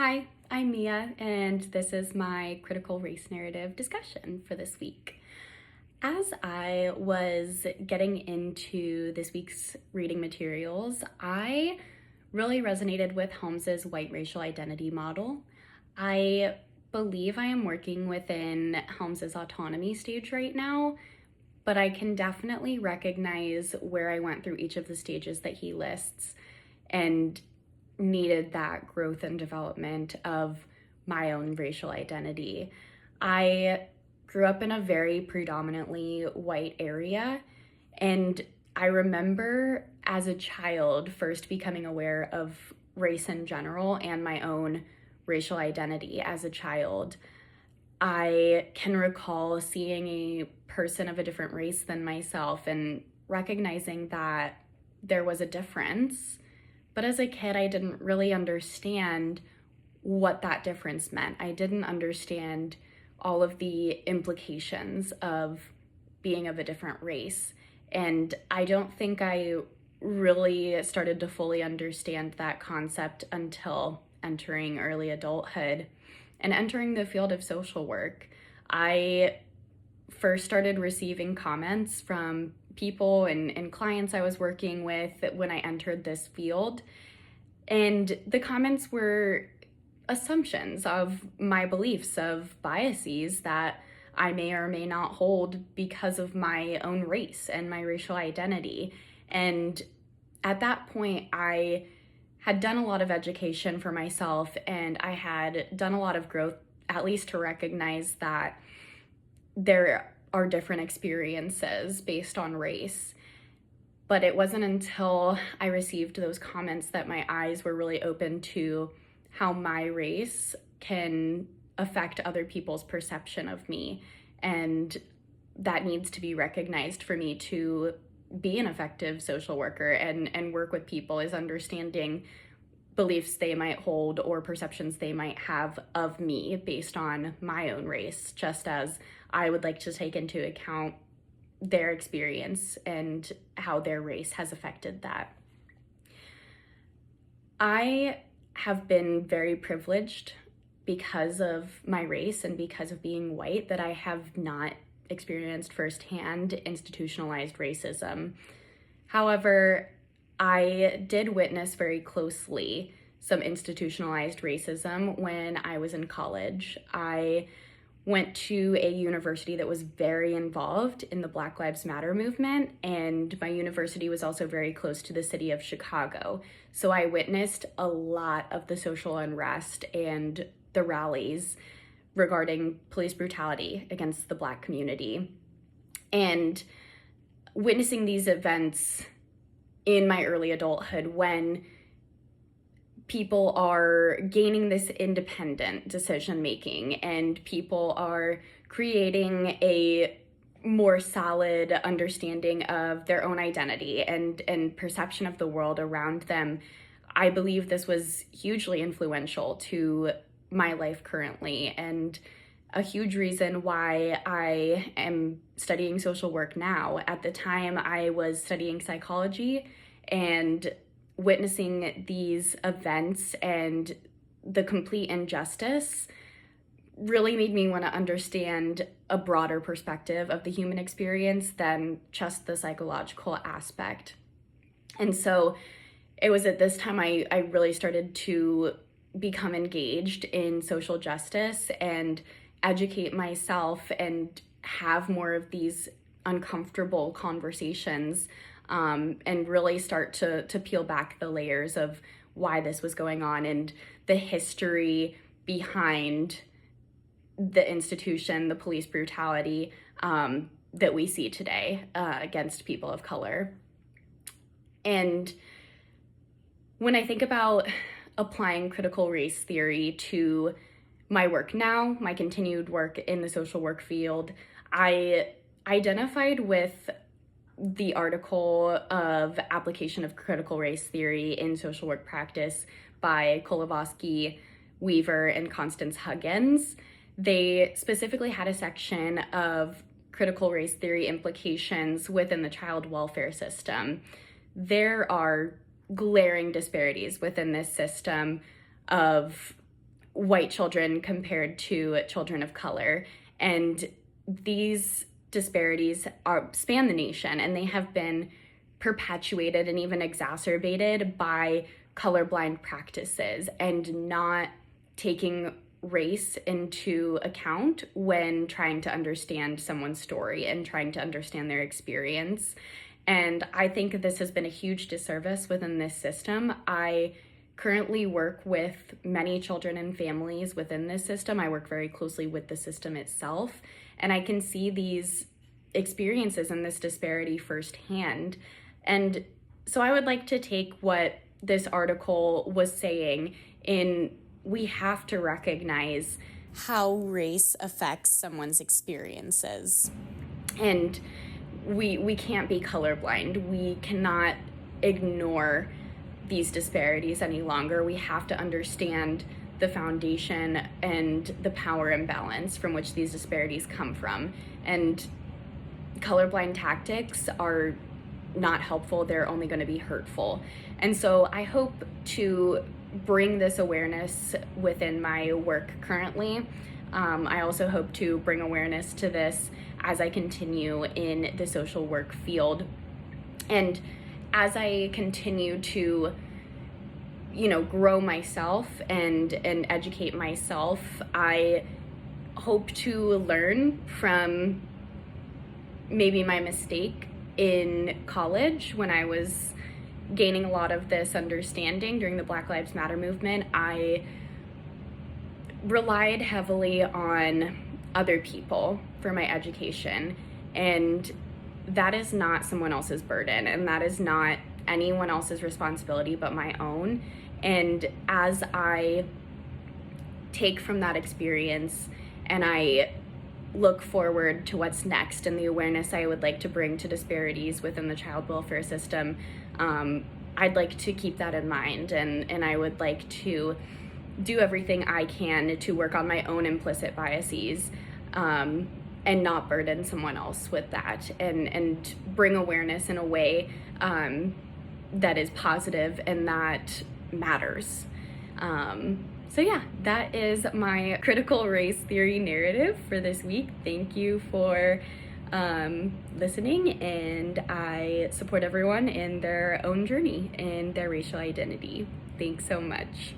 Hi, I'm Mia, and this is my critical race narrative discussion for this week. As I was getting into this week's reading materials, I really resonated with Holmes's white racial identity model. I believe I am working within Holmes's autonomy stage right now, but I can definitely recognize where I went through each of the stages that he lists and needed that growth and development of my own racial identity. I grew up in a very predominantly white area, and I remember as a child first becoming aware of race in general and my own racial identity as a child. I can recall seeing a person of a different race than myself and recognizing that there was a difference. But as a kid, I didn't really understand what that difference meant. I didn't understand all of the implications of being of a different race. And I don't think I really started to fully understand that concept until entering early adulthood and entering the field of social work. I first started receiving comments from people and clients I was working with when I entered this field. And the comments were assumptions of my beliefs, of biases that I may or may not hold because of my own race and my racial identity. And at that point, I had done a lot of education for myself, and I had done a lot of growth, at least to recognize that there are different experiences based on race. But it wasn't until I received those comments that my eyes were really open to how my race can affect other people's perception of me. And that needs to be recognized for me to be an effective social worker and work with people, is understanding beliefs they might hold or perceptions they might have of me based on my own race, just as I would like to take into account their experience and how their race has affected that. I have been very privileged because of my race and because of being white that I have not experienced firsthand institutionalized racism. However, I did witness very closely some institutionalized racism when I was in college. I went to a university that was very involved in the Black Lives Matter movement, and my university was also very close to the city of Chicago. So I witnessed a lot of the social unrest and the rallies regarding police brutality against the Black community. And witnessing these events in my early adulthood, when people are gaining this independent decision making and people are creating a more solid understanding of their own identity and perception of the world around them, I believe this was hugely influential to my life currently, and a huge reason why I am studying social work now. At the time, I was studying psychology, and witnessing these events and the complete injustice really made me want to understand a broader perspective of the human experience than just the psychological aspect. And so it was at this time I really started to become engaged in social justice and educate myself and have more of these uncomfortable conversations, and really start to peel back the layers of why this was going on and the history behind the institution, the police brutality that we see today against people of color. And when I think about applying critical race theory to my work now, my continued work in the social work field, I identified with the article of application of critical race theory in social work practice by Kolowski, Weaver, and Constance Huggins. They specifically had a section of critical race theory implications within the child welfare system. There are glaring disparities within this system of white children compared to children of color. And these disparities span the nation, and they have been perpetuated and even exacerbated by colorblind practices and not taking race into account when trying to understand someone's story and trying to understand their experience. And I think this has been a huge disservice within this system. I currently work with many children and families within this system. I work very closely with the system itself, and I can see these experiences and this disparity firsthand. And so I would like to take what this article was saying in we have to recognize how race affects someone's experiences. And we can't be colorblind. We cannot ignore these disparities any longer. We have to understand the foundation and the power imbalance from which these disparities come from. And colorblind tactics are not helpful. They're only going to be hurtful. And so I hope to bring this awareness within my work currently. I also hope to bring awareness to this as I continue in the social work field. And as I continue to, grow myself and educate myself, I hope to learn from maybe my mistake in college when I was gaining a lot of this understanding during the Black Lives Matter movement. I relied heavily on other people for my education, and that is not someone else's burden, and that is not anyone else's responsibility but my own. And as I take from that experience and I look forward to what's next and the awareness I would like to bring to disparities within the child welfare system, I'd like to keep that in mind, and I would like to do everything I can to work on my own implicit biases, and not burden someone else with that, and bring awareness in a way that is positive and that matters. So yeah, that is my critical race theory narrative for this week. Thank you for listening, and I support everyone in their own journey and their racial identity. Thanks so much.